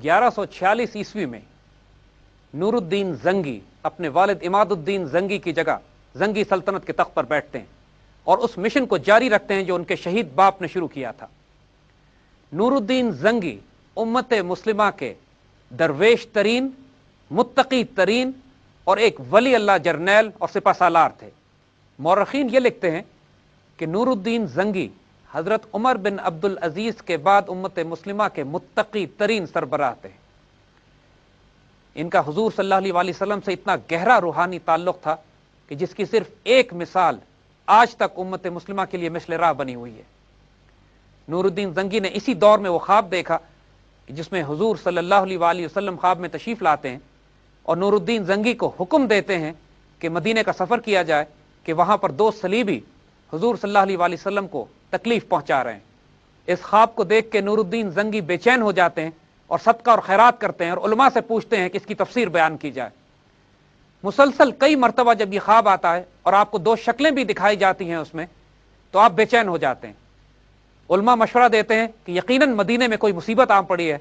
1146 ईस्वी में नूरुद्दीन जंगी अपने वालिद इमादुद्दीन जंगी की जगह जंगी सल्तनत के तख्त पर बैठते हैं और उस मिशन को जारी रखते हैं जो उनके शहीद बाप ने शुरू किया था। नूरुद्दीन जंगी उम्मत मुस्लिमा के दरवेश तरीन, मुत्तकी तरीन और एक वली अल्लाह जर्नैल और सिपा सालार थे। मौरखीन ये लिखते हैं कि नूरुद्दीन जंगी हजरत उमर बिन अब्दुल अजीज के बाद उम्मत मुस्लिमा के मुत्तकी तरीन सरबराह थे। इनका हुजूर सल्लल्लाहु अलैहि वसल्लम से इतना गहरा रूहानी ताल्लुक था कि जिसकी सिर्फ एक मिसाल आज तक उम्मत मुस्लिमा के लिए मिसले राह बनी हुई है। नूरुद्दीन जंगी ने इसी दौर में वो ख्वाब देखा कि जिसमें हुजूर सल्लल्लाहु अलैहि वसल्लम ख्वाब में तशरीफ लाते हैं और नूरुद्दीन जंगी को हुक्म देते हैं कि मदीने का सफर किया जाए कि वहां पर दो सलीबी हुजूर सल्लल्लाहु अलैहि वसल्लम को तकलीफ पहुंचा रहे हैं। इस ख्वाब को देख के नूरुद्दीन जंगी बेचैन हो जाते हैं और सदका और खैरात करते हैं और उलमा से पूछते हैं कि इसकी तफसीर बयान की जाए। मुसलसल कई मरतबा जब ये ख्वाब आता है और आपको दो शक्लें भी दिखाई जाती हैं उसमें, तो आप बेचैन हो जाते हैं। उलमा मशवरा देते हैं कि यकीनन मदीने में कोई मुसीबत आ पड़ी है,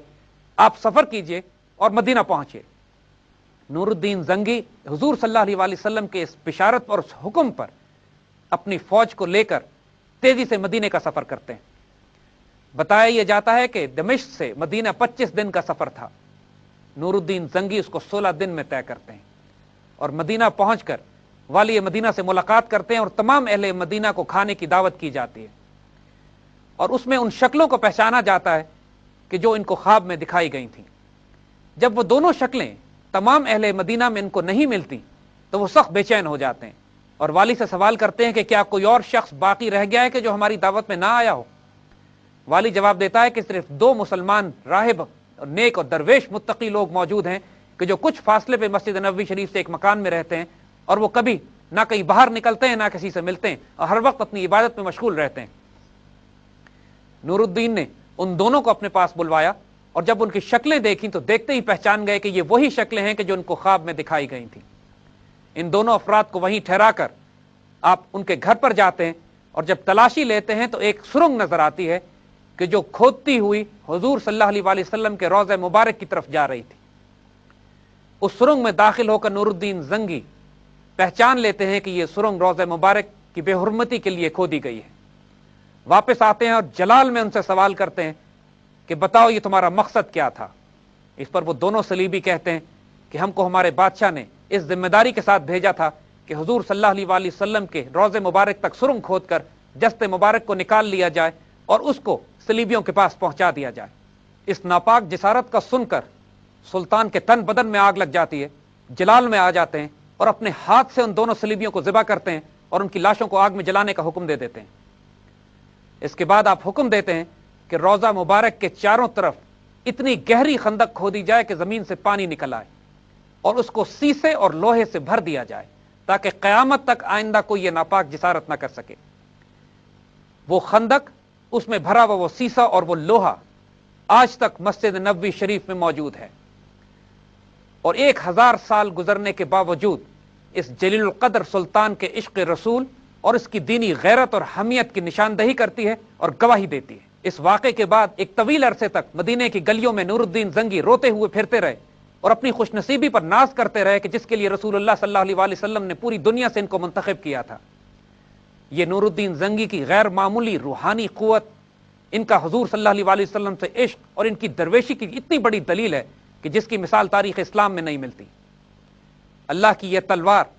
आप सफर कीजिए और मदीना पहुंचे। नूरुद्दीन जंगी हुजूर सल्लल्लाहु अलैहि वसल्लम के इस बिशारत और उस हुक्म पर अपनी फौज को लेकर तेजी से मदीने का सफर करते हैं। बताया यह जाता है कि दमिश्क से मदीना 25 दिन का सफर था। नूरुद्दीन जंगी उसको 16 दिन में तय करते हैं और मदीना पहुंचकर वाली मदीना से मुलाकात करते हैं और तमाम अहले मदीना को खाने की दावत की जाती है और उसमें उन शक्लों को पहचाना जाता है कि जो इनको ख्वाब में दिखाई गई थी। जब वो दोनों शक्लें तमाम अहले मदीना में इनको नहीं मिलती तो वो सख्त बेचैन हो जाते हैं और वाली से सवाल करते हैं कि क्या कोई और शख्स बाकी रह गया है कि जो हमारी दावत में ना आया हो। वाली जवाब देता है कि सिर्फ 2 मुसलमान राहिब, नेक और दरवेश मुत्तकी लोग मौजूद हैं कि जो कुछ फासले पे मस्जिद नबवी शरीफ से एक मकान में रहते हैं और वो कभी ना कहीं बाहर निकलते हैं ना किसी से मिलते हैं और हर वक्त अपनी इबादत में मशगूल रहते हैं। नूरुद्दीन ने उन दोनों को अपने पास बुलवाया और जब उनकी शक्लें देखी तो देखते ही पहचान गए कि ये वही शक्लें हैं कि जो उनको ख्वाब में दिखाई गई थी। इन दोनों अफराद को वहीं ठहराकर आप उनके घर पर जाते हैं और जब तलाशी लेते हैं तो एक सुरंग नजर आती है कि जो खोदती हुई हुजूर सल्लल्लाहु अलैहि वसल्लम के रोज़े मुबारक की तरफ जा रही थी। उस सुरंग में दाखिल होकर नूरुद्दीन जंगी पहचान लेते हैं कि यह सुरंग रोज़े मुबारक की बेहुरमती के लिए खोदी गई है। वापस आते हैं और जलाल में उनसे सवाल करते हैं कि बताओ ये तुम्हारा मकसद क्या था। इस पर वो दोनों सलीबी कहते हैं कि हमको हमारे बादशाह ने इस जिम्मेदारी के साथ भेजा था कि हुजूर सल्लल्लाहु अलैहि वसल्लम के रोज़े मुबारक तक सुरंग खोदकर जस्ते मुबारक को निकाल लिया जाए और उसको सलीबियों के पास पहुंचा दिया जाए। इस नापाक जिसारत का सुनकर सुल्तान के तन बदन में आग लग जाती है, जलाल में आ जाते हैं और अपने हाथ से उन दोनों सलीबियों को ज़िबा करते हैं और उनकी लाशों को आग में जलाने का हुक्म दे देते हैं। इसके बाद आप हुक्म देते हैं कि रोज़ा मुबारक के चारों तरफ इतनी गहरी खंदक खोदी जाए कि जमीन से पानी निकल आए और उसको सीसे और लोहे से भर दिया जाए ताकि क़यामत तक आइंदा कोई ये नापाक जिसारत ना कर सके। वो खंदक, उसमें भरा हुआ वो सीसा और वो लोहा आज तक मस्जिद नबवी शरीफ में मौजूद है और 1000 साल गुजरने के बावजूद इस जलील कदर सुल्तान के इश्क रसूल और इसकी दीनी गैरत और हमियत की निशानदही करती है और गवाही देती है। इस वाक़े के बाद एक तवील अरसे तक मदीने की गलियों में नूरुद्दीन जंगी रोते हुए फिरते रहे और अपनी खुशनसीबी पर नाज करते रहे कि जिसके लिए रसूलुल्लाह सल्लल्लाहु अलैहि वसल्लम ने पूरी दुनिया से इनको मुंतखब किया था। ये नूरुद्दीन जंगी की गैर मामूली रूहानी क़ुव्वत, इनका हुजूर सल्लल्लाहु अलैहि वसल्लम से इश्क और इनकी दरवेशी की इतनी बड़ी दलील है कि जिसकी मिसाल तारीख़ इस्लाम में नहीं मिलती। अल्लाह की यह तलवार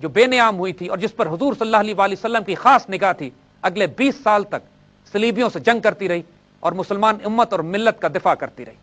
जो बेनियाम हुई थी और जिस पर हुजूर सल्लल्लाहु अलैहि वसल्लम की खास निगाह थी, अगले 20 साल तक सलीबियों से जंग करती रही और मुसलमान उम्मत और मिल्लत का दिफा करती रही।